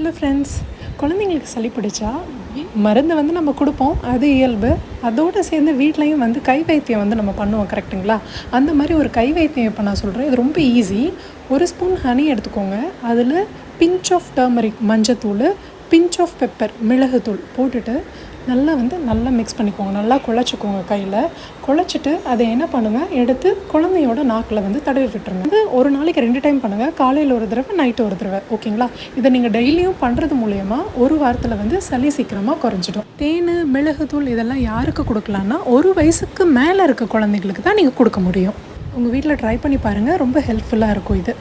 Hello friends, குழந்தைங்களுக்கு சளி பிடிச்சா மருந்து வந்து நம்ம கொடுப்போம், அது இயல்பு. அதோடு சேர்ந்து வீட்லேயும் வந்து கை வைத்தியம் வந்து நம்ம பண்ணுவோம், கரெக்டுங்களா? அந்த மாதிரி ஒரு கை வைத்தியம் இப்போ நான் சொல்கிறேன். இது ரொம்ப ஈஸி. ஒரு ஸ்பூன் ஹனி எடுத்துக்கோங்க. அதில் பிஞ்ச் ஆஃப் டர்மரிக் மஞ்சத்தூள், பிஞ்ச் ஆஃப் பெப்பர் மிளகுத்தூள் போட்டுட்டு நல்லா மிக்ஸ் பண்ணிக்கோங்க. நல்லா குழச்சிக்கோங்க. கையில் குழச்சிட்டு அதை என்ன பண்ணுங்கள், எடுத்து குழந்தையோட நாக்கில் வந்து தடவி விட்டுருங்க. இது ஒரு நாளைக்கு 2 டைம் பண்ணுங்கள். காலையில் ஒரு தடவை, நைட்டு ஒரு தடவை. ஓகேங்களா? இதை நீங்கள் டெய்லியும் பண்ணுறது மூலயமா ஒரு வாரத்தில் வந்து சளி சீக்கிரமாக குறைஞ்சிடும். தேன், மிளகுத்தூள் இதெல்லாம் யாருக்கு கொடுக்கலான்னா 1 வயசுக்கு மேலே இருக்க குழந்தைங்களுக்கு தான் நீங்கள் கொடுக்க முடியும். உங்கள் வீட்டில் ட்ரை பண்ணி பாருங்கள். ரொம்ப ஹெல்ப்ஃபுல்லாக இருக்கும் இது.